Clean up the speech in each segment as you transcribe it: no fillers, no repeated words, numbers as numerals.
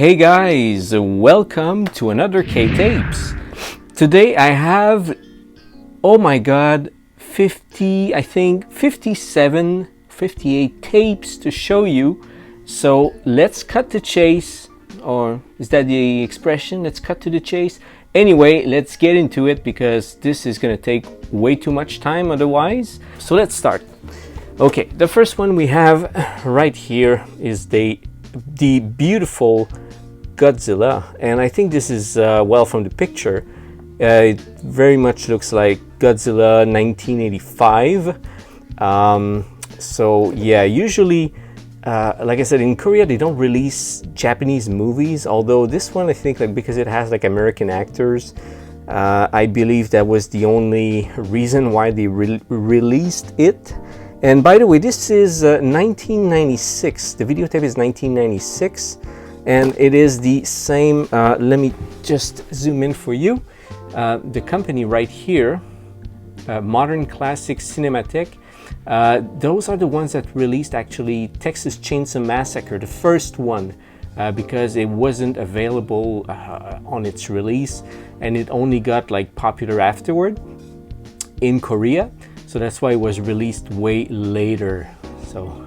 Hey guys, welcome to another K-Tapes. Today I have, oh my god, 57, 58 tapes to show you. So let's cut to chase, or is that the expression? Let's cut to the chase. Anyway, let's get into it because this is gonna take way too much time otherwise. So let's start. Okay, the first one we have right here is the beautiful Godzilla, and I think this is well, from the picture it very much looks like Godzilla 1985. So yeah, usually like I said, in Korea they don't release Japanese movies, although this one I think, like, because it has like American actors, I believe that was the only reason why they released it. And by the way, this is 1996. The videotape is 1996, and it is the same. Let me just zoom in for you. The company right here, Modern Classic Cinematheque, those are the ones that released actually Texas Chainsaw Massacre, the first one, because it wasn't available on its release, and it only got like popular afterward in Korea. So that's why it was released way later. So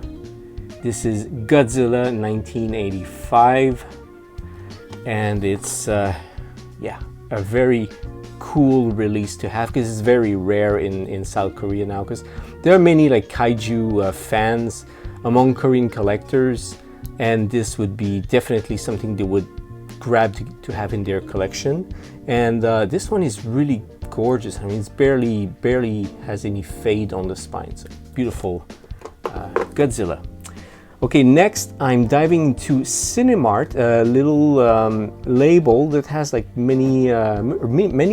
this is Godzilla 1985, and it's yeah, a very cool release to have because it's very rare in South Korea now, because there are many like kaiju fans among Korean collectors, and this would be definitely something they would grab to have in their collection. And this one is really gorgeous. I mean, it's barely has any fade on the spine. So beautiful Godzilla. Okay, next I'm diving into Cinemart, a little label that has like many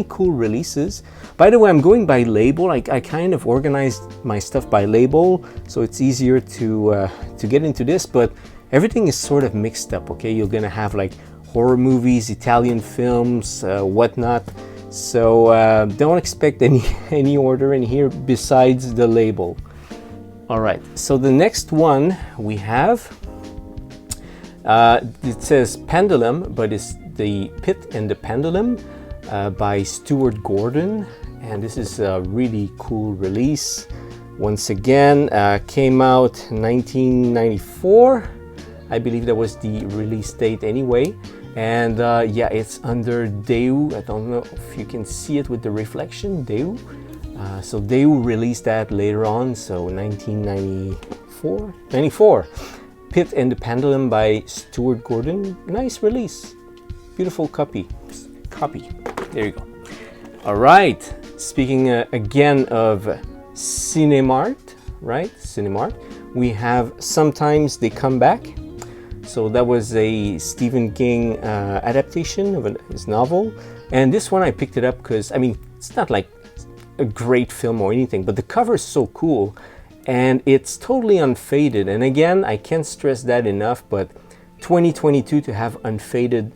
cool releases. By the way, I'm going by label. I kind of organized my stuff by label, so it's easier to get into this. But everything is sort of mixed up. Okay, you're gonna have like horror movies, Italian films, whatnot. So don't expect any order in here besides the label. All right, so the next one we have, it says Pendulum, but it's the Pit and the Pendulum by Stuart Gordon, and this is a really cool release. Once again, came out 1994. I believe that was the release date anyway. And yeah, it's under Daewoo. I don't know if you can see it with the reflection, Daewoo. So Daewoo released that later on, so 94. Pit and the Pendulum by Stuart Gordon. Nice release. Beautiful copy. There you go. All right. Speaking again of Cinemart, right? Cinemart. We have Sometimes They Come Back. So that was a Stephen King adaptation of his novel. And this one I picked it up because, I mean, it's not like a great film or anything, but the cover is so cool and it's totally unfaded. And again, I can't stress that enough, but 2022 to have unfaded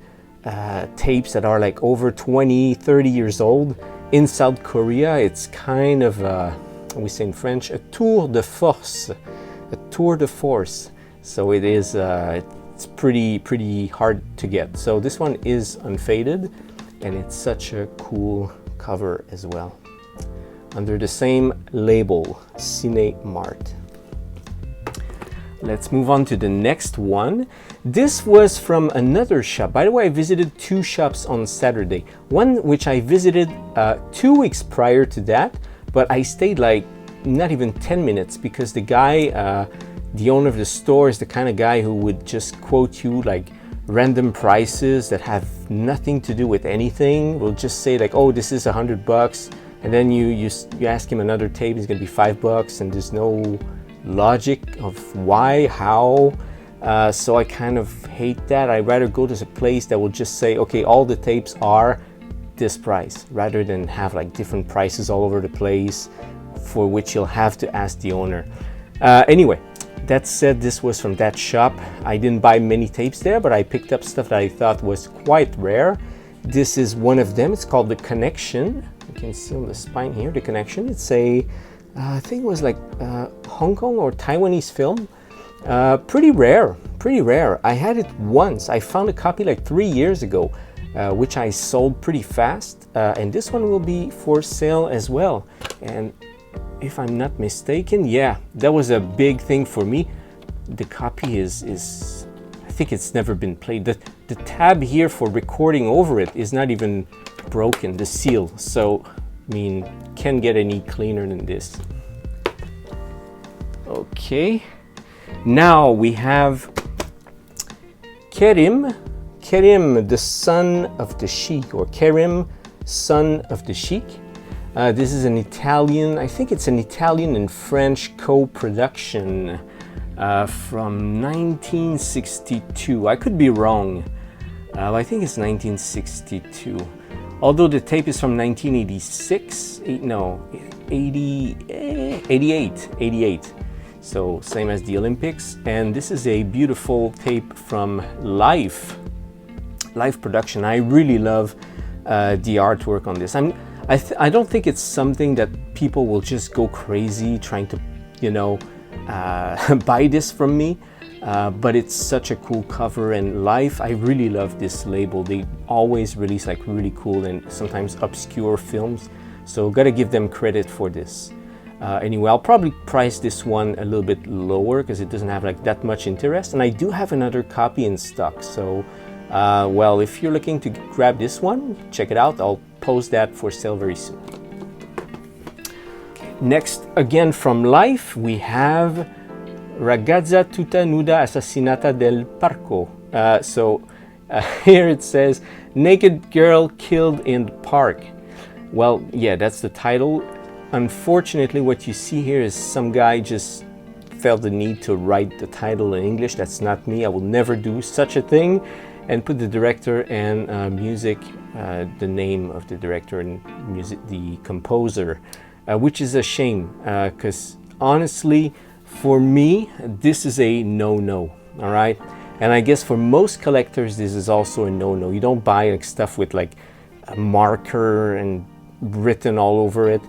tapes that are like over 20-30 years old in South Korea, it's kind of, we say in French, a tour de force. So it is, it's pretty hard to get. So this one is unfaded, and it's such a cool cover as well, under the same label, Cinemart. Let's move on to the next one. This was from another shop. By the way, I visited two shops on Saturday. One which I visited 2 weeks prior to that, but I stayed like not even 10 minutes because the guy, the owner of the store, is the kind of guy who would just quote you like random prices that have nothing to do with anything. Will just say like, oh, this is $100, and then you ask him another tape, it's gonna be $5, and there's no logic of why, how. So I kind of hate that. I'd rather go to a place that will just say, okay, all the tapes are this price, rather than have like different prices all over the place, for which you'll have to ask the owner. Anyway, that said, this was from that shop. I didn't buy many tapes there, but I picked up stuff that I thought was quite rare. This is one of them. It's called The Connection. You can see on the spine here, The Connection. It's a, I think it was like Hong Kong or Taiwanese film. Pretty rare, pretty rare. I had it once. I found a copy like 3 years ago, which I sold pretty fast. And this one will be for sale as well. And if I'm not mistaken, yeah, that was a big thing for me. The copy is I think it's never been played. The tab here for recording over it is not even broken, the seal. So, I mean, can't get any cleaner than this. Okay. Now we have Kerim, the son of the sheik, or Kerim, son of the sheik. This is an Italian, I think it's an Italian and French co-production from 1962. I could be wrong. I think it's 1962. Although the tape is from 1986, 88. So same as the Olympics. And this is a beautiful tape from Life production. I really love the artwork on this. I don't think it's something that people will just go crazy trying to, buy this from me. But it's such a cool cover, and Life, I really love this label. They always release like really cool and sometimes obscure films. So gotta give them credit for this. Anyway, I'll probably price this one a little bit lower because it doesn't have like that much interest. And I do have another copy in stock. So, well, if you're looking to grab this one, check it out. I'll post that for sale very soon. Okay. Next, again from Life, we have Ragazza tutta nuda assassinata del parco. Here it says, naked girl killed in the park. Well, yeah, that's the title. Unfortunately, what you see here is some guy just felt the need to write the title in English. That's not me. I will never do such a thing. And put the director and music, the name of the director and music, the composer, which is a shame because honestly, for me, this is a no-no, all right? And I guess for most collectors, this is also a no-no. You don't buy like stuff with like a marker and written all over it.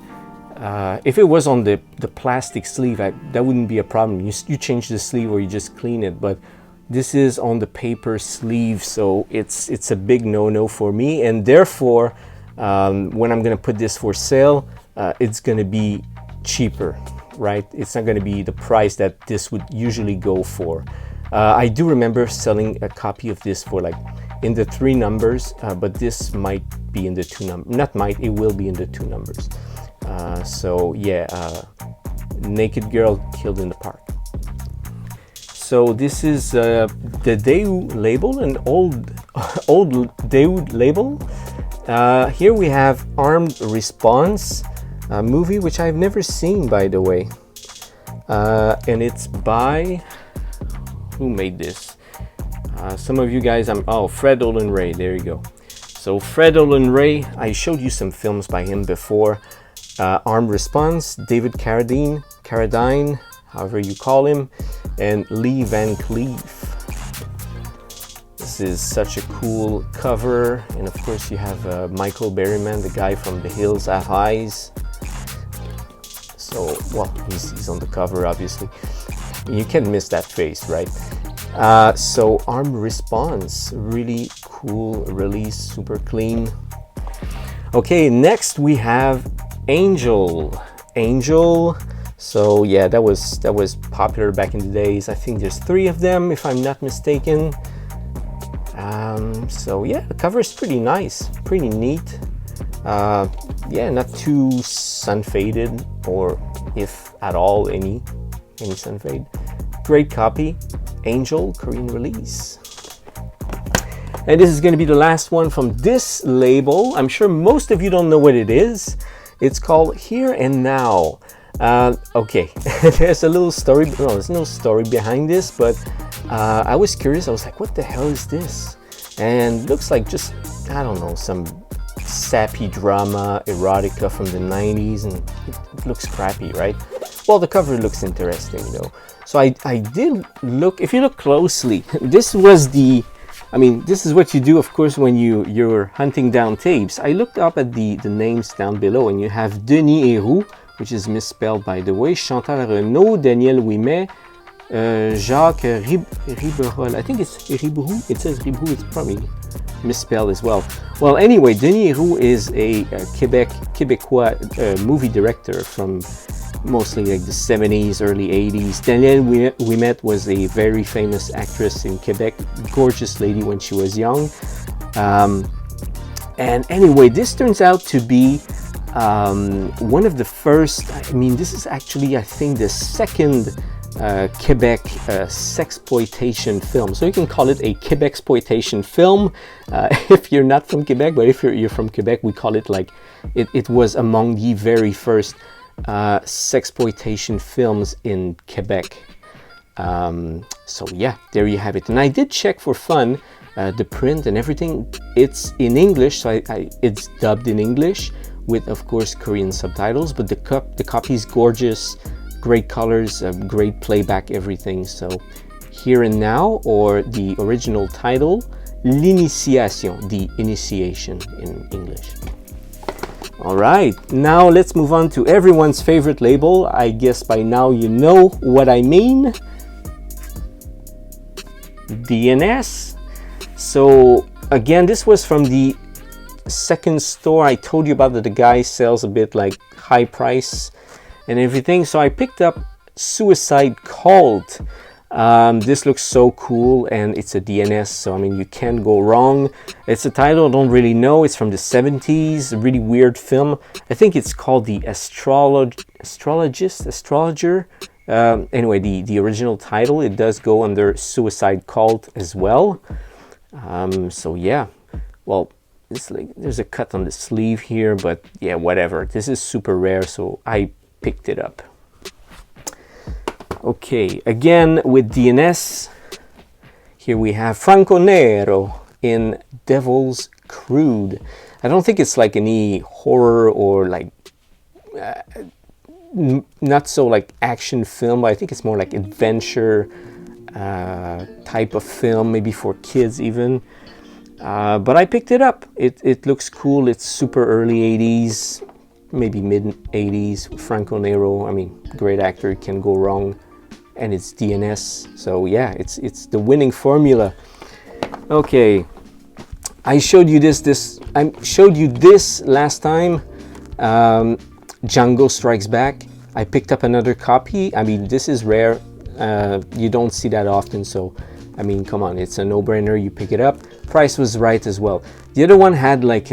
If it was on the plastic sleeve, that wouldn't be a problem. You change the sleeve or you just clean it, but this is on the paper sleeve, so it's a big no-no for me. And therefore, when I'm gonna put this for sale, it's gonna be cheaper, right? It's not gonna be the price that this would usually go for. I do remember selling a copy of this for like in the 3 numbers, but this might be in the 2 numbers. Not might, it will be in the 2 numbers. So yeah, naked girl killed in the park. So this is the Daewoo label, an old Daewoo label. Here we have Armed Response, a movie which I've never seen, by the way. And it's by, who made this? Some of you guys, Fred Olen Ray, there you go. So Fred Olen Ray, I showed you some films by him before. Armed Response, David Carradine, however you call him, and Lee Van Cleef. This is such a cool cover, and of course you have Michael Berryman, the guy from The Hills Have Eyes. So, well, he's on the cover, obviously. You can't miss that face, right? So Armed Response, really cool release, super clean. Okay, next we have Angel. So yeah, that was popular back in the days. I think there's 3 of them, if I'm not mistaken. So yeah, the cover is pretty nice, pretty neat. Yeah, not too sun faded, or if at all any sun fade. Great copy. Angel, Korean release. And this is going to be the last one from this label. I'm sure most of you don't know what it is. It's called Here and Now. Okay, there's a little story. No, there's no story behind this, but I was curious. I was like, what the hell is this? And it looks like just, I don't know, some sappy drama, erotica from the 90s, and it looks crappy, right? Well, the cover looks interesting though. So I did look, if you look closely, this was this is what you do, of course, when you're hunting down tapes. I looked up at the names down below, and you have Denis Héroux, which is misspelled, by the way, Chantal Renaud, Daniel Ouimet, Jacques Ribeyrolles. I think it's Ribeyrou. It says Ribeyrou. It's probably misspelled as well. Well, anyway, Denis Roux is a Quebecois movie director from mostly like the 70s, early 80s. Danielle Ouimet was a very famous actress in Quebec, gorgeous lady when she was young. And anyway, this turns out to be one of the first, I mean, this is actually, I think, the second Quebec sexploitation film. So you can call it a Quebexploitation film if you're not from Quebec, but if you're from Quebec, we call it like, it was among the very first sexploitation films in Quebec. So yeah, there you have it. And I did check for fun the print and everything. It's in English, so it's dubbed in English with, of course, Korean subtitles, but the copy is gorgeous, great colors, great playback, everything. So Here and Now, or the original title, L'Initiation, the initiation in English. All right, now let's move on to everyone's favorite label. I guess by now you know what I mean. DNS. So again, this was from the second store I told you about, that the guy sells a bit like high price and everything. So I picked up Suicide Cult. This looks so cool, and it's a DNS, so I mean you can't go wrong. It's a title I don't really know. It's from the 70s, a really weird film. I think it's called The Astrologer. Anyway, the original title, it does go under Suicide Cult as well. So yeah, well, it's like there's a cut on the sleeve here, but yeah, whatever. This is super rare, so I picked it up. Okay, again with DNS, here we have Franco Nero in Devil's Crude. I don't think it's like any horror or like not so like action film, but I think it's more like adventure type of film, maybe for kids even. But I picked it up. It looks cool. It's super early 80s, maybe mid 80s. Franco Nero, I mean, great actor, can't go wrong. And it's DNS, so yeah, it's the winning formula. Okay, I showed you this last time. Django Strikes Back. I picked up another copy. I mean, this is rare. You don't see that often, so I mean, come on, it's a no-brainer. You pick it up. Price was right as well. The other one had like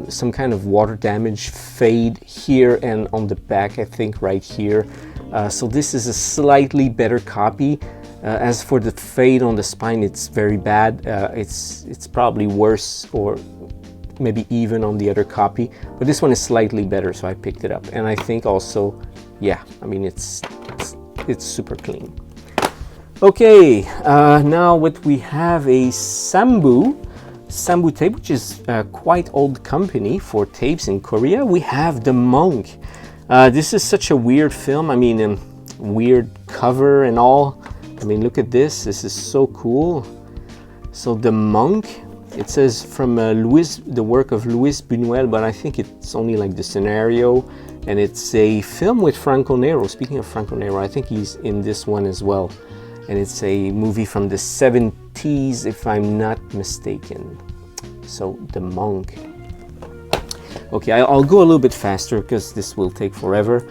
some kind of water damage fade here and on the back, I think right here. So this is a slightly better copy. As for the fade on the spine, it's very bad. It's probably worse or maybe even on the other copy, but this one is slightly better, so I picked it up. And I think also, yeah, I mean, it's super clean. Okay, now what we have, a Sambu tape, which is quite old company for tapes in Korea. We have The Monk. This is such a weird film. I mean, weird cover and all. I mean, look at this. This is so cool. So The Monk, it says from the work of Luis Buñuel, but I think it's only like the scenario. And it's a film with Franco Nero. Speaking of Franco Nero, I think he's in this one as well. And it's a movie from the 70s, if I'm not mistaken. So The Monk. Okay, I'll go a little bit faster because this will take forever.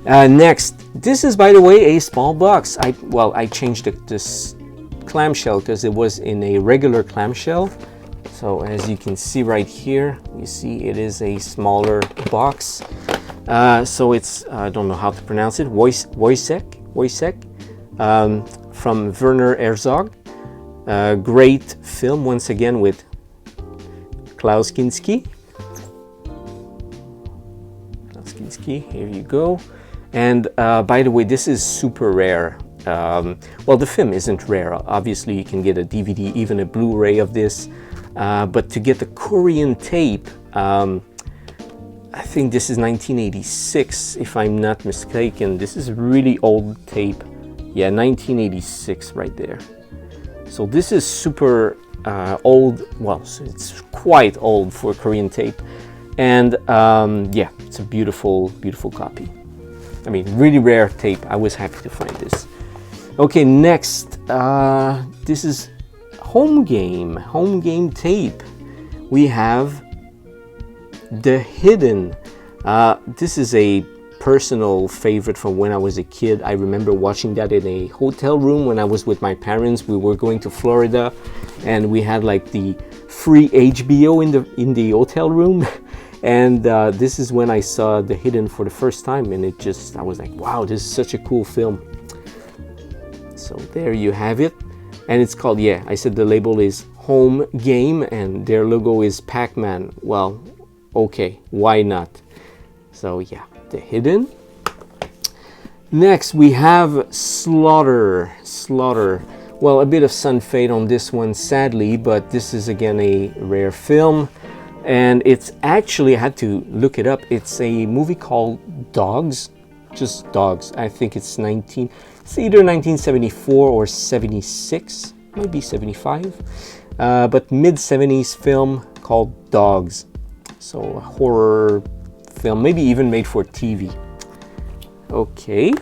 Next, this is, by the way, a small box. I changed this clamshell because it was in a regular clamshell. So as you can see right here, you see it is a smaller box. So it's, I don't know how to pronounce it, Wojciech, from Werner Herzog. Great film, once again, with Klaus Kinski. Here you go. And by the way, this is super rare. Well, the film isn't rare. Obviously, you can get a DVD, even a Blu-ray of this. But to get the Korean tape, I think this is 1986, if I'm not mistaken. This is really old tape. Yeah, 1986 right there. So this is super old. Well, it's quite old for Korean tape. And yeah, it's a beautiful, beautiful copy. I mean, really rare tape. I was happy to find this. Okay, next, this is home game tape. We have The Hidden. This is a personal favorite from when I was a kid. I remember watching that in a hotel room when I was with my parents. We were going to Florida, and we had like the free HBO in the hotel room. And this is when I saw The Hidden for the first time, and I was like, wow, this is such a cool film. So there you have it. And it's called, yeah, I said the label is Home Game, and their logo is Pac-Man. Well, okay, why not? So yeah, The Hidden. Next we have Slaughter. Well, a bit of sun fade on this one, sadly, but this is again a rare film. And it's actually, I had to look it up, it's a movie called Dogs, just Dogs. I think it's either 1974 or 76, might be 75, but mid-70s film called Dogs. So a horror film, maybe even made for TV. Okay,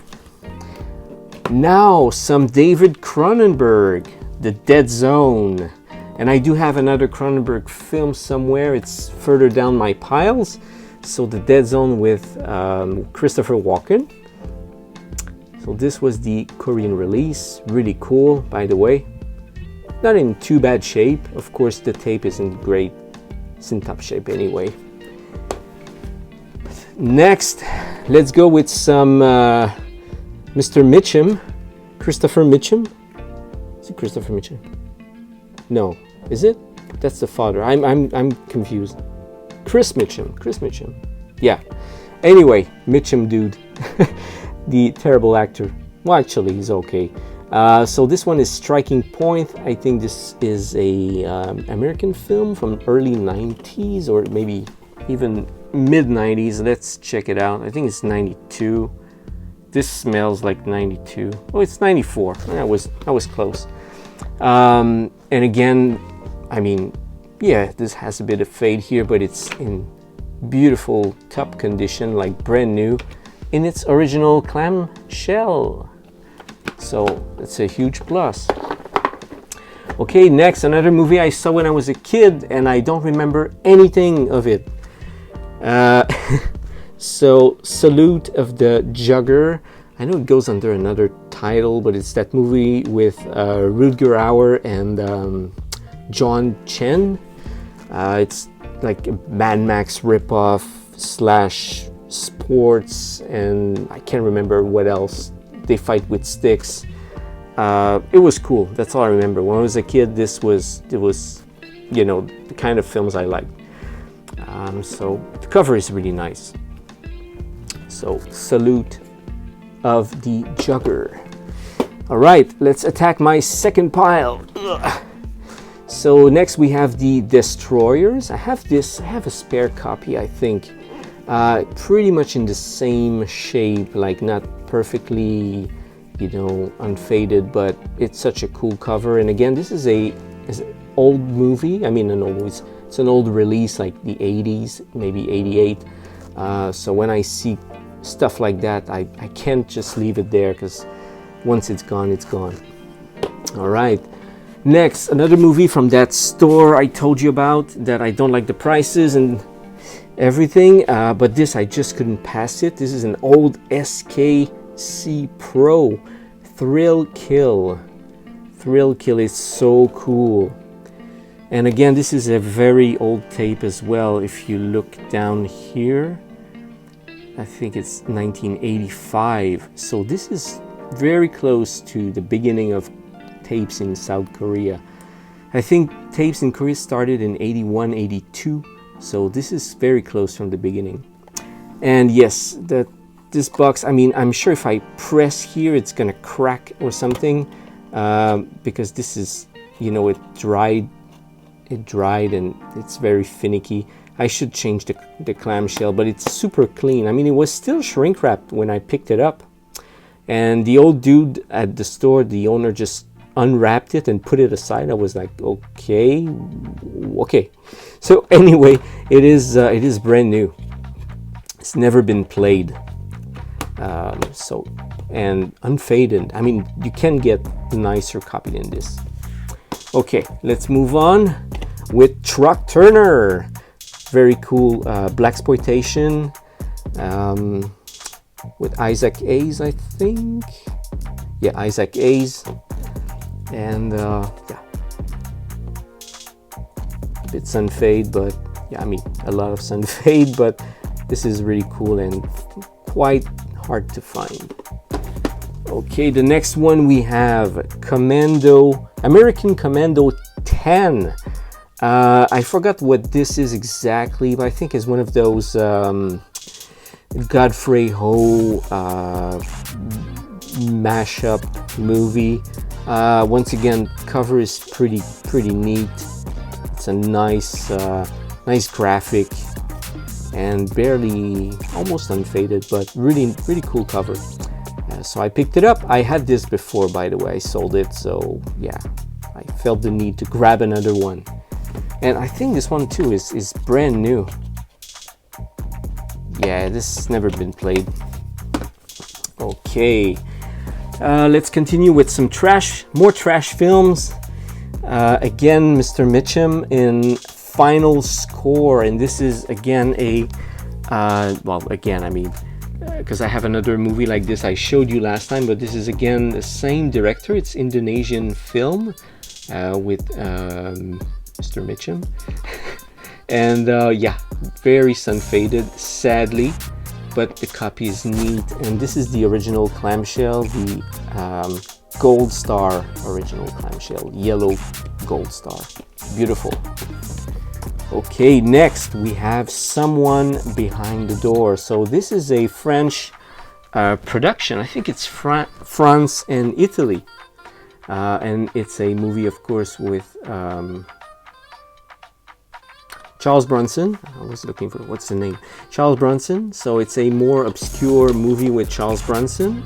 now some David Cronenberg, The Dead Zone. And I do have another Cronenberg film somewhere. It's further down my piles. So The Dead Zone with Christopher Walken. So this was the Korean release. Really cool, by the way. Not in too bad shape. Of course, the tape isn't great. It's in top shape anyway. Next, let's go with some Mr. Mitchum. Christopher Mitchum. Is it Christopher Mitchum? No. Is it? That's the father. I'm confused. Chris Mitchum. Yeah. Anyway, Mitchum dude. The terrible actor. Well, actually, he's okay. So this one is Striking Point. I think this is a American film from early 90s or maybe even mid 90s. Let's check it out. I think it's 92. This smells like 92. Oh, it's 94. I was close. And again, I mean, yeah, this has a bit of fade here, but it's in beautiful top condition, like brand new, in its original clam shell. So it's a huge plus. Okay, next, another movie I saw when I was a kid, and I don't remember anything of it. So Salute of the Jugger. I know it goes under another title, but it's that movie with Rutger Hauer and John Chen. It's like a Mad Max ripoff / sports, and I can't remember what else. They fight with sticks. It was cool. That's all I remember. When I was a kid, it was, you know, the kind of films I liked. So the cover is really nice. So Salute of the Jugger. All right, let's attack my second pile. Ugh. So next we have the Destroyers. I have a spare copy, I think. Pretty much in the same shape, like not perfectly, you know, unfaded, but it's such a cool cover. And again, this is an old movie. I mean, it's an old release, like the 80s, maybe 88. So when I see stuff like that, I can't just leave it there, because once it's gone, it's gone. All right. Next, another movie from that store I told you about that I don't like the prices and everything, but this I just couldn't pass it. This is an old SKC Pro Thrill Kill. Thrill Kill is so cool. And again, this is a very old tape as well. If you look down here, I think it's 1985. So this is very close to the beginning of tapes in South Korea. I think tapes in Korea started in 81, 82. So this is very close from the beginning. And yes, this box, I mean, I'm sure if I press here, it's gonna crack or something, because this is, you know, it dried and it's very finicky. I should change the clamshell, but it's super clean. I mean, it was still shrink wrapped when I picked it up. And the old dude at the store, the owner, just unwrapped it and put it aside. I was like, okay. So anyway, it is brand new. It's never been played. So, and unfaded. I mean, you can get nicer copy than this. Okay, let's move on with Truck Turner. Very cool blaxploitation with Isaac Hayes, I think. Yeah, Isaac Hayes. And yeah, a bit sunfade, but yeah, I mean, a lot of sunfade, but this is really cool and quite hard to find. Okay, the next one we have American Commando 10. I forgot what this is exactly, but I think it's one of those Godfrey Ho mashup movie. Once again, cover is pretty neat. It's a nice graphic and barely, almost unfaded, but really cool cover. So I picked it up. I had this before, by the way. I sold it, so yeah, I felt the need to grab another one. And I think this one too is brand new. Yeah, this has never been played. Okay, let's continue with some more trash films. Again, Mr. Mitchum in Final Score, and this is again a well, again, I mean, because I have another movie like this I showed you last time, but this is again the same director. It's Indonesian film with Mr. Mitchum. And yeah, very sun-faded, sadly, but the copy is neat. And this is the original clamshell, the Gold Star original clamshell, yellow Gold Star. Beautiful. Okay, next we have Someone Behind the Door. So this is a French production. I think it's France and Italy. And it's a movie, of course, with Charles Bronson. I was looking for, what's the name? Charles Bronson. So it's a more obscure movie with Charles Bronson.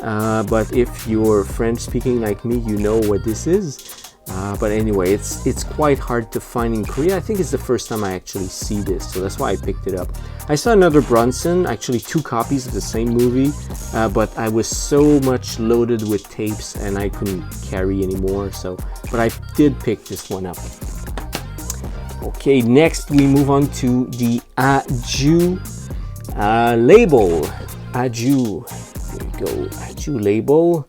But if you're French speaking like me, you know what this is. But anyway, it's quite hard to find in Korea. I think it's the first time I actually see this, so that's why I picked it up. I saw another Bronson, actually 2 copies of the same movie, but I was so much loaded with tapes and I couldn't carry anymore. So, but I did pick this one up. Okay, next we move on to the Aju label. Aju, there you go, Aju label.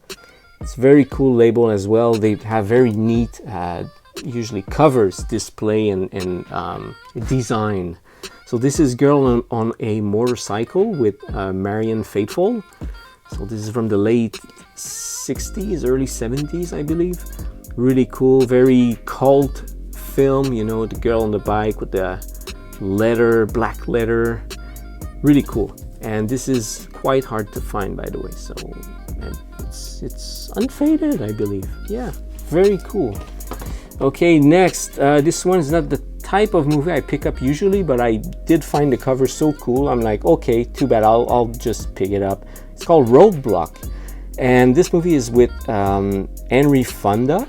It's a very cool label as well. They have very neat, usually covers, display, and design. So this is Girl on a Motorcycle with Marianne Faithfull. So this is from the late 60s, early 70s, I believe. Really cool, very cult film, you know, the girl on the bike with the leather, black leather. Really cool. And this is quite hard to find, by the way. So it's unfaded, I believe. Yeah, very cool. Okay, next, this one is not the type of movie I pick up usually, but I did find the cover so cool. I'm like, okay, too bad, I'll just pick it up. It's called Roadblock, and this movie is with Henry Fonda.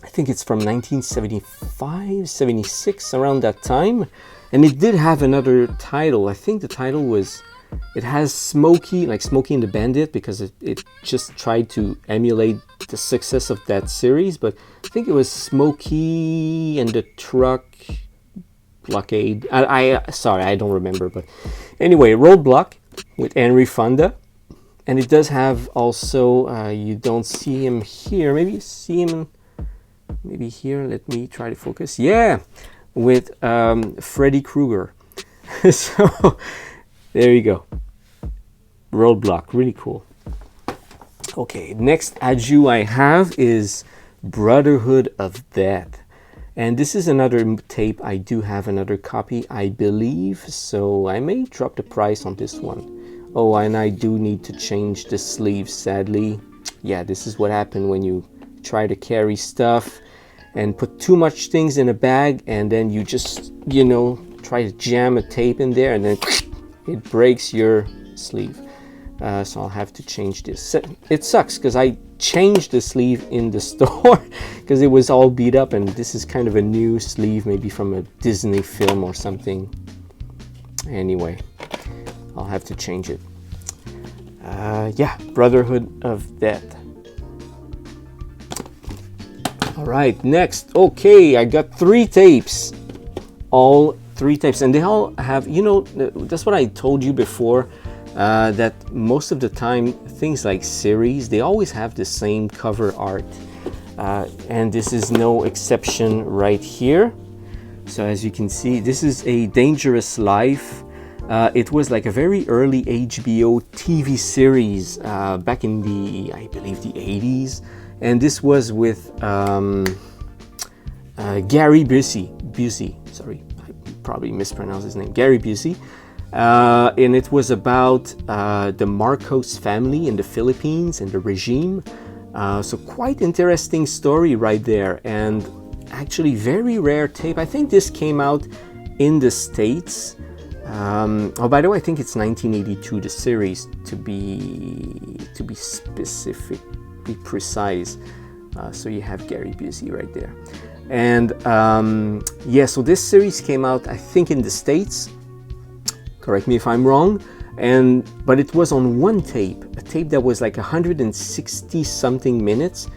I think it's from 1975, 76, around that time. And it did have another title. I think the title was, it has Smokey, like Smokey and the Bandit, because it just tried to emulate the success of that series. But I think it was Smokey and the Truck Blockade. Sorry, I don't remember. But anyway, Roadblock with Henry Fonda. And it does have also, you don't see him here. Maybe you see him, maybe here. Let me try to focus. Yeah, with Freddy Krueger. So there you go. Roadblock, really cool. Okay, next Aju I have is Brotherhood of Death. And this is another tape. I do have another copy, I believe. So I may drop the price on this one. Oh, and I do need to change the sleeve, sadly. Yeah, this is what happened when you try to carry stuff and put too much things in a bag, and then you just, you know, try to jam a tape in there, and then it breaks your sleeve. So I'll have to change this. It sucks because I changed the sleeve in the store because it was all beat up, and this is kind of a new sleeve, maybe from a Disney film or something. Anyway, I'll have to change it. Yeah, Brotherhood of Death. All right, next. Okay, I got 3 tapes. All 3 tapes, and they all have, you know, that's what I told you before, that most of the time things like series, they always have the same cover art, and this is no exception right here. So as you can see, this is A Dangerous Life. It was like a very early HBO TV series back in the, I believe, the 80s, and this was with Gary Busey, sorry, I probably mispronounced his name, Gary Busey, and it was about the Marcos family in the Philippines and the regime. So quite interesting story right there, and actually very rare tape. I think this came out in the States. Oh, by the way, I think it's 1982, the series, to be specific, be precise. So you have Gary Busey right there. And yeah, so this series came out, I think, in the States. Correct me if I'm wrong. But it was on one tape, a tape that was like 160 something minutes.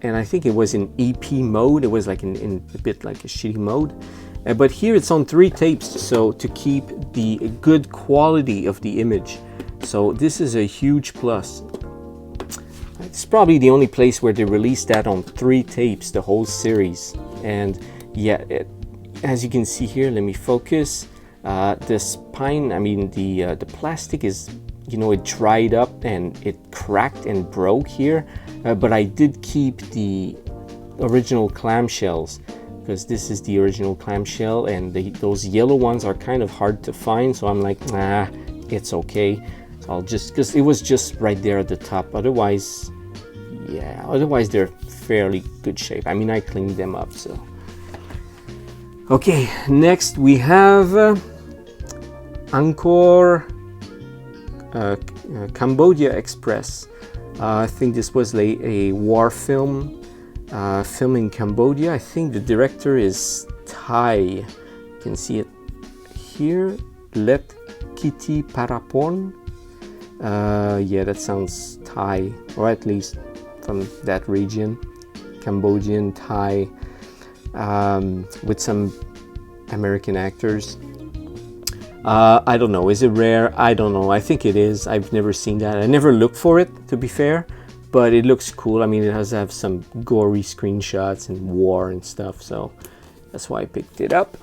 And I think it was in EP mode. It was like in a bit like a shitty mode. But here it's on 3 tapes, so to keep the good quality of the image. So this is a huge plus. It's probably the only place where they released that on 3 tapes, the whole series. And yeah, as you can see here, let me focus. The spine, I mean the plastic is, you know, it dried up and it cracked and broke here. But I did keep the original clamshells, because this is the original clamshell, and those yellow ones are kind of hard to find, so I'm like, nah, it's okay. So I'll just, because it was just right there at the top. Otherwise, yeah, otherwise they're fairly good shape. I mean, I cleaned them up, so. Okay, next we have Angkor Cambodia Express. I think this was a war film. Film in Cambodia. I think the director is Thai. You can see it here. Let Kitty Parapon. Yeah, that sounds Thai, or at least from that region. Cambodian, Thai, with some American actors. I don't know. Is it rare? I don't know. I think it is. I've never seen that. I never looked for it, to be fair. But it looks cool. I mean, it has to have some gory screenshots and war and stuff, so that's why I picked it up.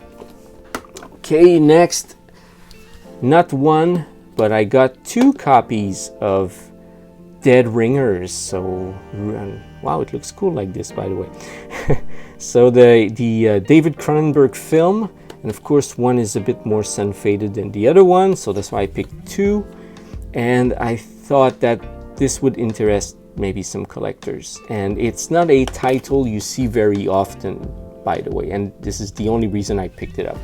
Okay, next, not one, but I got 2 copies of Dead Ringers. So, wow, it looks cool like this, by the way. So the David Cronenberg film, and of course one is a bit more sun-faded than the other one, so that's why I picked 2. And I thought that this would interest maybe some collectors, and it's not a title you see very often, by the way, and this is the only reason I picked it up.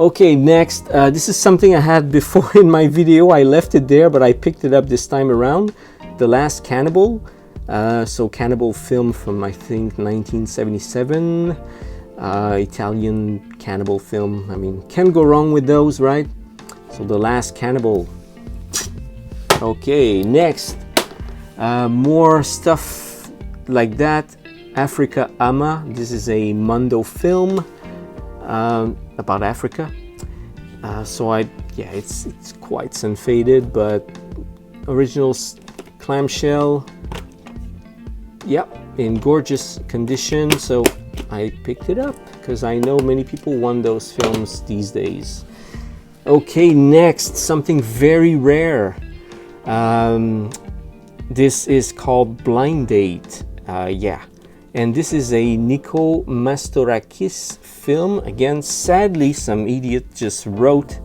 Okay, next, this is something I had before in my video. I left it there, but I picked it up this time around. The Last Cannibal. So Cannibal film from, I think, 1977. Italian cannibal film. I mean, can't go wrong with those, right? So The Last Cannibal. Okay, next. More stuff like that. Africa Ama. This is a Mondo film about Africa. So yeah, it's quite sun-faded, but original clamshell. Yep, in gorgeous condition. So I picked it up because I know many people want those films these days. Okay, next, something very rare. This is called Blind Date. Yeah, and this is a Nico Mastorakis film. Again, sadly, some idiot just wrote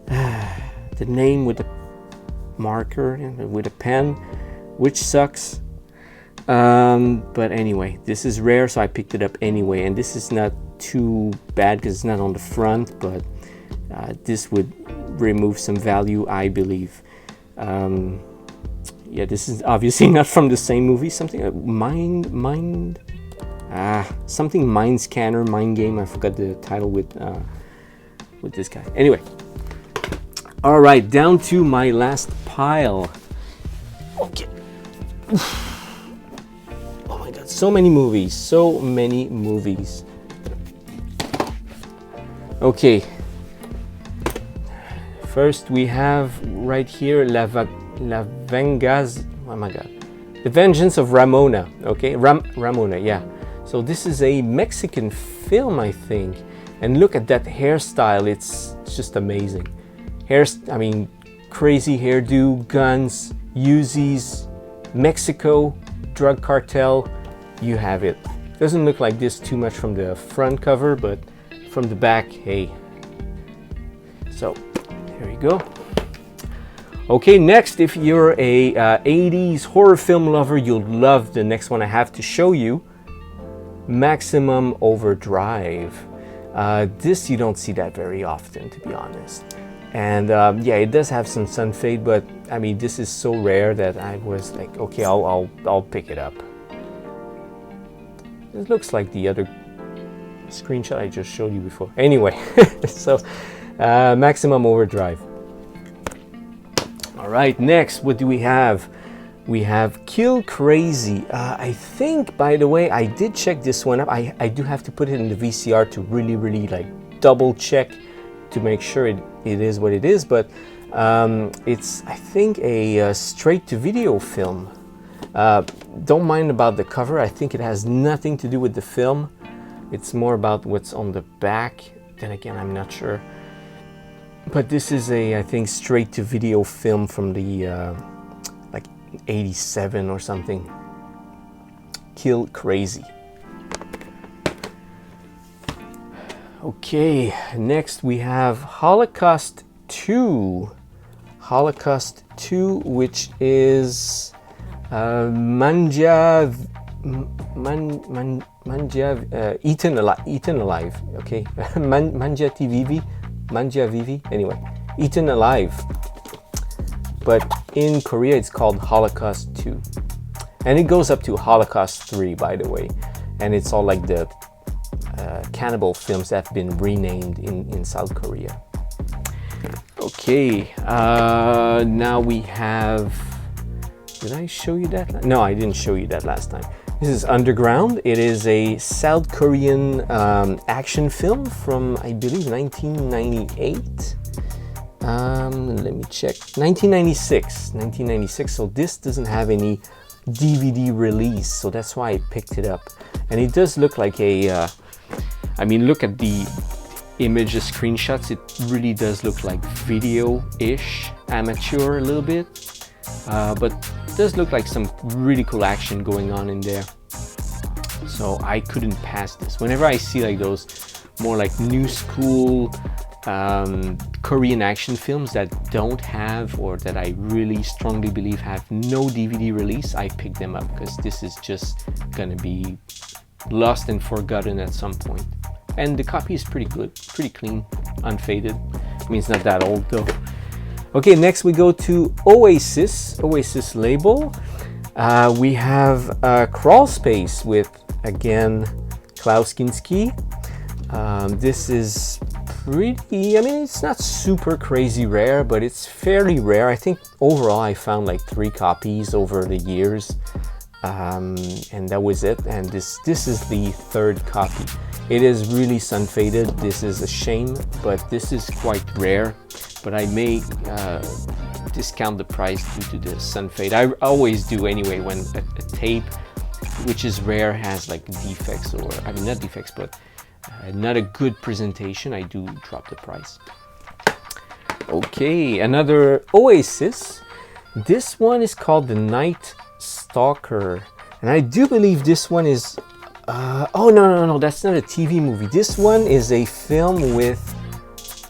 the name with a marker and with a pen, which sucks. But anyway, this is rare, so I picked it up anyway. And this is not too bad because it's not on the front, but this would remove some value, I believe. Yeah, this is obviously not from the same movie. Something something Mind Scanner, Mind Game. I forgot the title with this guy. Anyway, All right, down to my last pile. Okay. Oh my God, so many movies, so many movies. Okay. First, we have right here La Venganza. Oh my God, The Vengeance of Ramona. Okay, Ramona. Yeah. So this is a Mexican film, I think. And look at that hairstyle. It's just amazing. I mean, crazy hairdo, guns, Uzis, Mexico, drug cartel. You have it. Doesn't look like this too much from the front cover, but from the back, hey. So here you go. Okay, next, if you're a 80s horror film lover, you'll love the next one I have to show you. Maximum Overdrive. This you don't see that very often, to be honest. And yeah, it does have some sun fade, but I mean, this is so rare that I was like, okay, I'll pick it up. It looks like the other screenshot I just showed you before. Anyway, so Maximum Overdrive. All right, next, what do we have? We have Kill Crazy. I think, by the way, I did check this one up. I do have to put it in the VCR to really like double check to make sure it is what it is, but it's, I think, a straight to video film. Don't mind about the cover. I think it has nothing to do with the film. It's more about what's on the back. Then again, I'm not sure. But this is a, I think, straight to video film from the like 87 or something. Kill Crazy. Okay, next we have Holocaust 2. Holocaust 2, which is Eaten Alive. Okay, Manja Vivi. Anyway, Eaten Alive. But in Korea, it's called Holocaust 2, and it goes up to Holocaust 3, by the way. And it's all like the cannibal films that have been renamed in South Korea. Okay, now we have. Did I show you that? No, I didn't show you that last time. This is Underground. It is a South Korean action film from, I believe, 1998. Let me check. 1996. So this doesn't have any DVD release, so that's why I picked it up. And it does look like a. I mean, look at the image, the screenshots. It really does look like video-ish, amateur a little bit, but it does look like some really cool action going on in there. So I couldn't pass this. Whenever I see like those more like new school Korean action films that don't have, or that I really strongly believe have no DVD release, I pick them up, because this is just gonna be lost and forgotten at some point. And the copy is pretty good, pretty clean, unfaded. I mean, it's not that old though. Okay, next we go to Oasis label. We have Crawl Space with, again, Klaus Kinski. This is pretty, I mean, it's not super crazy rare, but it's fairly rare. I think overall I found like 3 copies over the years, and that was it. And this is the 3rd copy. It is really sun faded. This is a shame, but this is quite rare. But I may discount the price due to the sun fade. I always do anyway when a tape, which is rare, has like defects, or I mean not defects, but not a good presentation. I do drop the price. Okay, another Oasis. This one is called The Night Stalker, and I do believe this one is. Oh no, that's not a TV movie. This one is a film with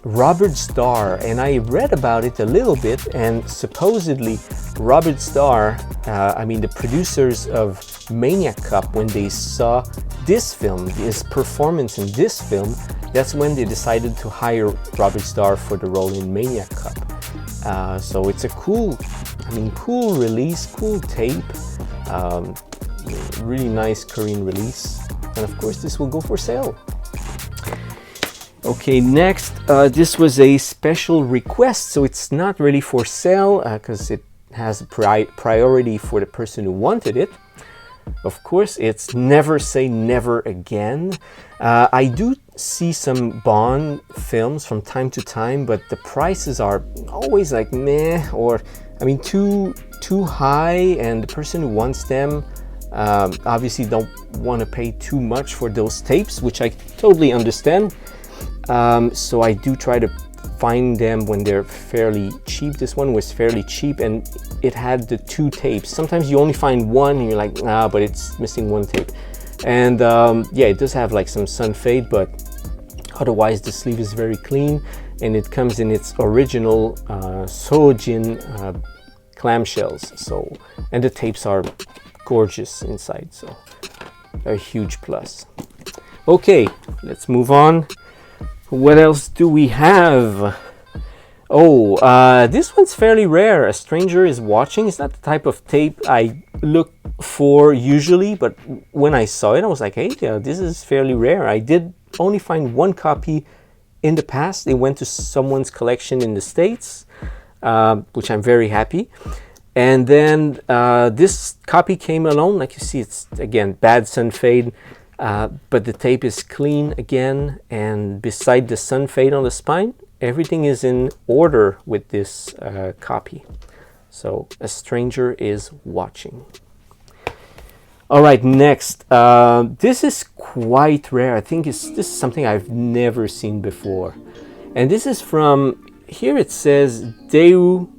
Robert Starr, and I read about it a little bit, and supposedly Robert Starr, I mean the producers of Maniac Cop, when they saw this film, his performance in this film, that's when they decided to hire Robert Starr for the role in Maniac Cop. So it's a cool release, cool tape, really nice Korean release, and of course this will go for sale. Okay, next, this was a special request, so it's not really for sale because it has a priority for the person who wanted it. Of course, it's Never Say Never Again. I do see some Bond films from time to time, but the prices are always like meh, or I mean too high, and the person who wants them obviously don't want to pay too much for those tapes, which I totally understand. So I do try to find them when they're fairly cheap. This one was fairly cheap, and it had the 2 tapes. Sometimes you only find one and you're like, nah, but it's missing 1 tape. And yeah, it does have like some sun fade, but otherwise the sleeve is very clean, and it comes in its original Sojin clamshells. So, and the tapes are gorgeous inside, so a huge plus. Okay, let's move on. What else do we have? Oh, this one's fairly rare. A Stranger Is Watching. It's not the type of tape I look for usually, but when I saw it, I was like, hey, yeah, this is fairly rare. I did only find 1 copy in the past. It went to someone's collection in the States, which I'm very happy. And then this copy came alone. Like you see, it's, again, bad sun fade. But the tape is clean again, and beside the sun fade on the spine, everything is in order with this copy. So A Stranger Is Watching. All right, next. This is quite rare. I think this is something I've never seen before. And this is from, here it says Deu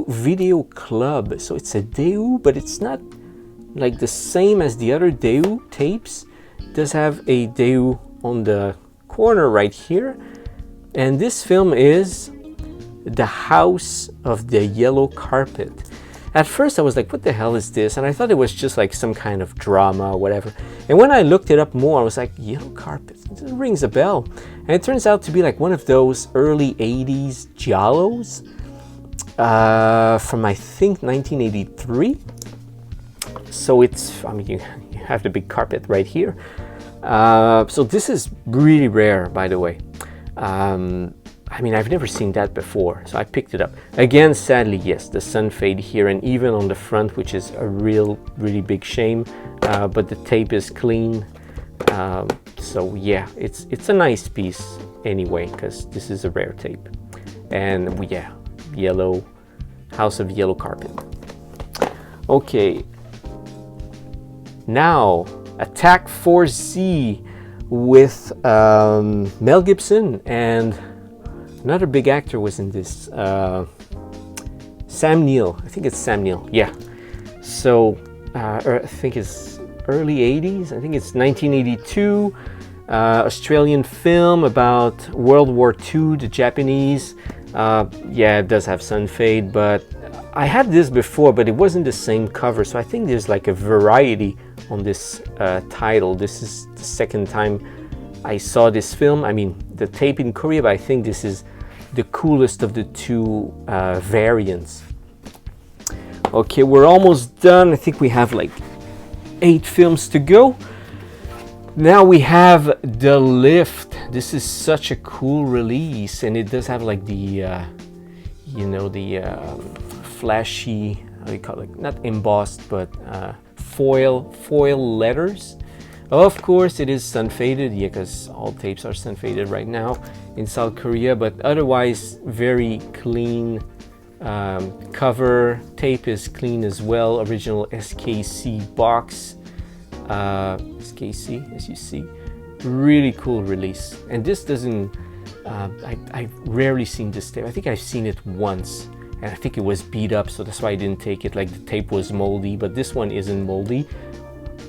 Video Club. So it's a Deu, but it's not like the same as the other Deu tapes. It does have a Deu on the corner right here, and this film is The House of the Yellow Carpet. At first I was like, what the hell is this? And I thought it was just like some kind of drama or whatever, and when I looked it up more, I was like, Yellow Carpet, it rings a bell. And it turns out to be like one of those early 80s giallos from I think 1983. So it's, I mean, you have the big carpet right here. So this is really rare, by the way. I mean, I've never seen that before, so I picked it up. Again, sadly, yes, the sun fade here, and even on the front, which is a really big shame. But the tape is clean. So yeah, it's a nice piece anyway, because this is a rare tape. And yeah, yellow, House of Yellow Carpet. Okay. Now, Attack 4Z with Mel Gibson, and another big actor was in this, Sam Neill. I think it's Sam Neill, yeah. So, I think it's early 80s. I think it's 1982. Australian film about World War II, the Japanese. Yeah, it does have sun fade, but I had this before, but it wasn't the same cover, so I think there's like a variety on this title. This is the second time I saw this film. I mean, the tape in Korea, but I think this is the coolest of the 2 variants. Okay, we're almost done. I think we have like 8 films to go. Now we have The Lift. This is such a cool release, and it does have like the flashy, how do you call it, not embossed, but foil letters. Of course, it is sun faded, yeah, because all tapes are sun faded right now in South Korea, but otherwise very clean cover. Tape is clean as well. Original SKC box. SKC, as you see. Really cool release. And this doesn't, I've rarely seen this tape. I think I've seen it once, and I think it was beat up, so that's why I didn't take it. Like, the tape was moldy, but this one isn't moldy.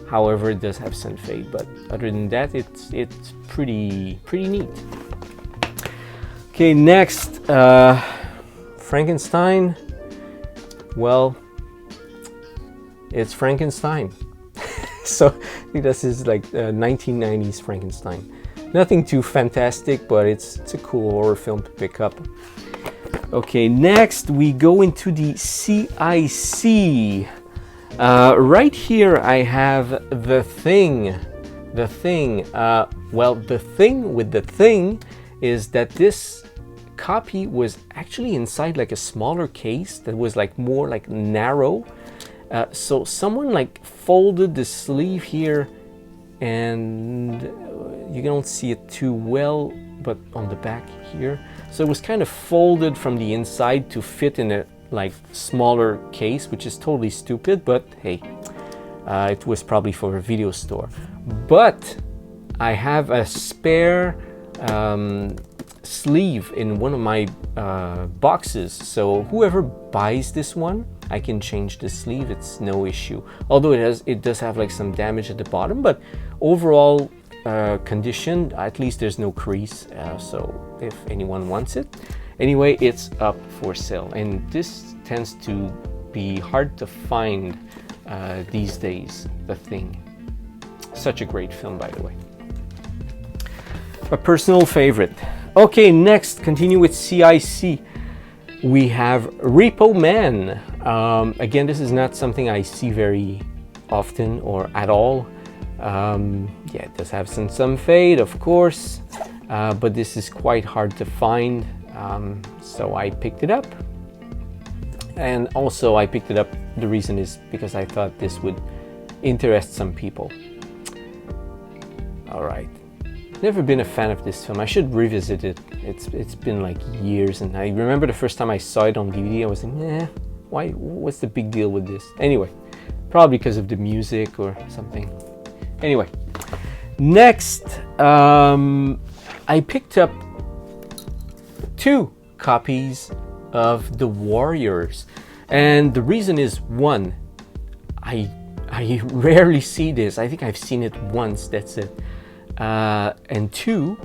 However, it does have sun fade, but other than that, it's pretty neat. Okay, next, Frankenstein. Well, it's Frankenstein. So I think this is like 1990s Frankenstein. Nothing too fantastic, but it's a cool horror film to pick up. Okay, next we go into the CIC. Right here I have The Thing. Well, the thing with the thing is that this copy was actually inside like a smaller case that was like more like narrow. So someone like folded the sleeve here, and you don't see it too well, but on the back here. So it was kind of folded from the inside to fit in a like smaller case, which is totally stupid, but hey, it was probably for a video store. But I have a spare sleeve in one of my boxes, so whoever buys this one, I can change the sleeve, it's no issue. Although it does have like some damage at the bottom, but overall condition, at least there's no crease, so if anyone wants it. Anyway, it's up for sale, and this tends to be hard to find these days, The Thing. Such a great film, by the way. A personal favorite. Okay, next, continue with CIC. We have Repo Man. Again, this is not something I see very often or at all. Yeah, it does have some fade, of course, but this is quite hard to find, so I picked it up. And also I picked it up, the reason is because I thought this would interest some people. All right. Never been a fan of this film. I should revisit it. It's been like years, and I remember the first time I saw it on DVD, I was like, eh, why? What's the big deal with this? Anyway, probably because of the music or something. Anyway, next, I picked up 2 copies of The Warriors, and the reason is, one, I rarely see this. I think I've seen it once, that's it. And 2,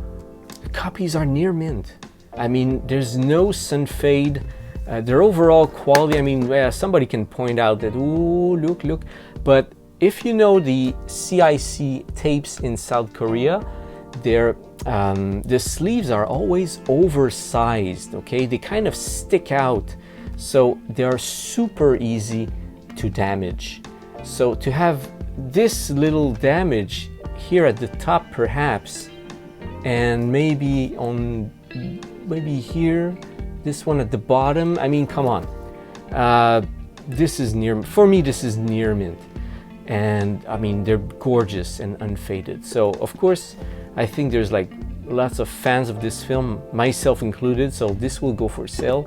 the copies are near mint. I mean, there's no sun fade. Their overall quality, I mean, somebody can point out that, ooh, look, but if you know the CIC tapes in South Korea, the sleeves are always oversized, okay? They kind of stick out, so they're super easy to damage. So to have this little damage here at the top perhaps, and maybe here, this one at the bottom, I mean, come on. This is for me, this is near mint. And I mean, they're gorgeous and unfaded. So of course, I think there's like lots of fans of this film, myself included, so this will go for sale.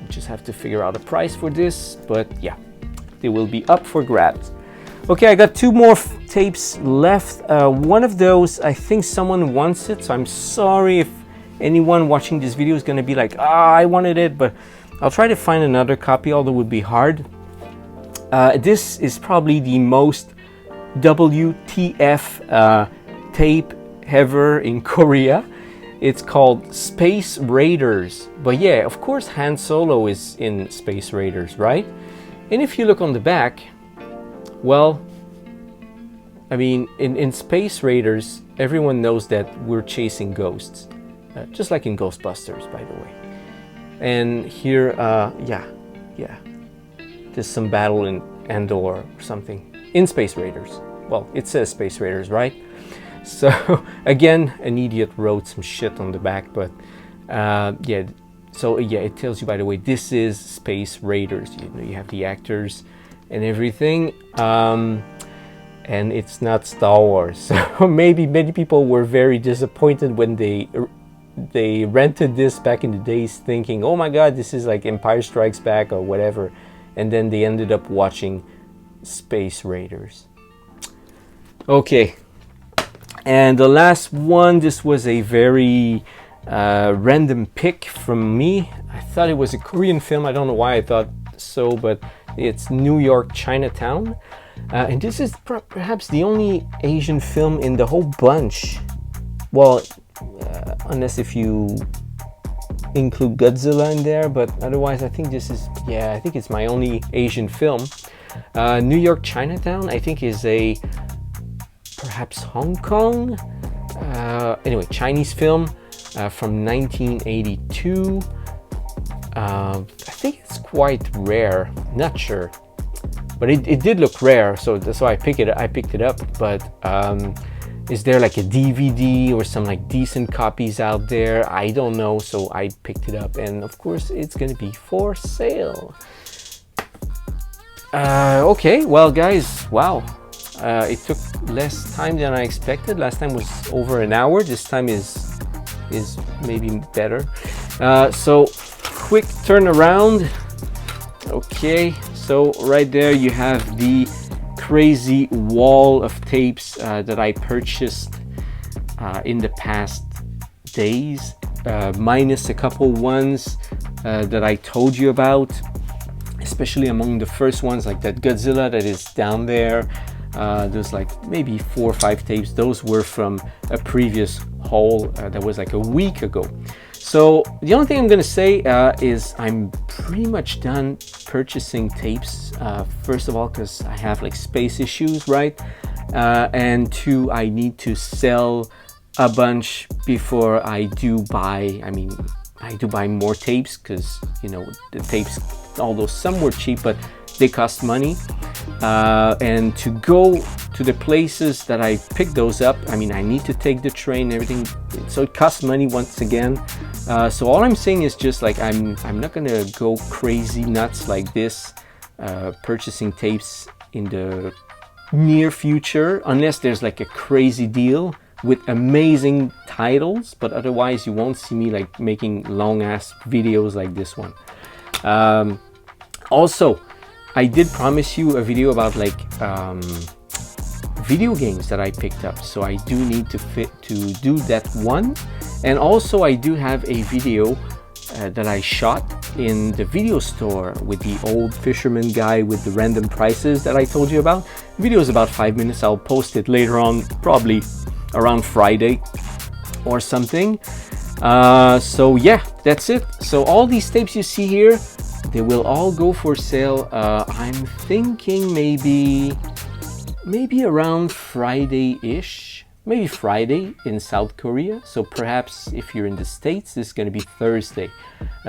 Just have to figure out a price for this, but yeah, they will be up for grabs. Okay, I got 2 more tapes left. One of those, I think someone wants it, so I'm sorry if anyone watching this video is gonna be like, I wanted it, but I'll try to find another copy, although it would be hard. This is probably the most WTF tape ever in Korea. It's called Space Raiders. But yeah, of course Han Solo is in Space Raiders, right? And if you look on the back, well, I mean, in Space Raiders, everyone knows that we're chasing ghosts. Just like in Ghostbusters, by the way. And here, yeah. There's some battle in Endor or something. In Space Raiders. Well, it says Space Raiders, right? So, again, an idiot wrote some shit on the back, but yeah. So, yeah, it tells you, by the way, this is Space Raiders. You know, you have the actors and everything. And it's not Star Wars. So, maybe many people were very disappointed when they rented this back in the days, thinking, oh my god, this is like Empire Strikes Back or whatever, and then they ended up watching Space Raiders. Okay, and the last one, this was a very random pick from me. I thought it was a Korean film. I don't know why I thought so, but it's New York Chinatown, and this is perhaps the only Asian film in the whole bunch. Well, unless if you include Godzilla in there, but otherwise I think this is, yeah, I think it's my only Asian film. New York Chinatown, I think, is a perhaps Hong Kong, anyway, Chinese film from 1982. I think it's quite rare, not sure, but it did look rare, so that's why I picked it up. But is there like a DVD or some like decent copies out there? I don't know, so I picked it up, and of course it's gonna be for sale. Okay, well guys, wow, it took less time than I expected. Last time was over an hour. This time is maybe better. So quick turnaround. Okay, so right there you have the crazy wall of tapes that I purchased in the past days, minus a couple ones that I told you about, especially among the first ones, like that Godzilla that is down there. There's like maybe 4 or 5 tapes. Those were from a previous haul that was like a week ago. So the only thing I'm gonna say is I'm pretty much done purchasing tapes. First of all, because I have like space issues, right? And 2, I need to sell a bunch before I do buy. I mean, I do buy more tapes because, you know, the tapes, although some were cheap, but they cost money. And to go to the places that I picked those up, I mean, I need to take the train and everything, so it costs money once again. So all I'm saying is just like I'm not gonna go crazy nuts like this purchasing tapes in the near future, unless there's like a crazy deal with amazing titles, but otherwise you won't see me like making long ass videos like this one. Also, I did promise you a video about like video games that I picked up, so I do need to do that one. And also I do have a video that I shot in the video store with the old fisherman guy with the random prices that I told you about. The video is about 5 minutes. I'll post it later on, probably around Friday or something. So yeah, that's it. So all these tapes you see here, they will all go for sale. I'm thinking maybe around Friday-ish, maybe Friday in South Korea. So perhaps if you're in the States, this is going to be Thursday.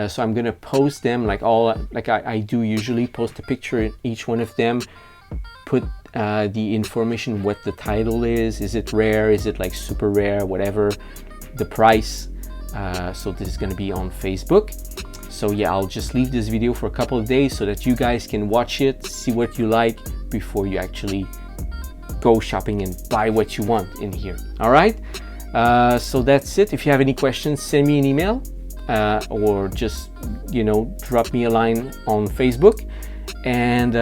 So I'm going to post them like I do usually, post a picture in each one of them, put the information, what the title is it rare, is it like super rare, whatever, the price. So this is going to be on Facebook. So yeah, I'll just leave this video for a couple of days so that you guys can watch it, see what you like before you actually go shopping and buy what you want in here. All right, so that's it. If you have any questions, send me an email or just, you know, drop me a line on Facebook. And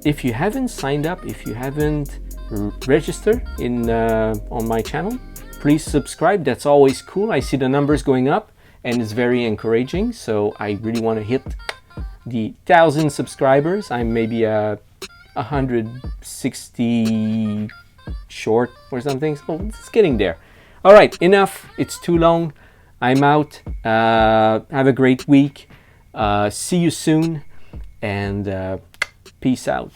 if you haven't signed up, if you haven't registered on my channel, please subscribe. That's always cool. I see the numbers going up and it's very encouraging. So I really want to hit the 1,000 subscribers. I'm maybe 160 short or something, so it's getting there. All right, enough. It's too long. I'm out. Have a great week. See you soon, and peace out.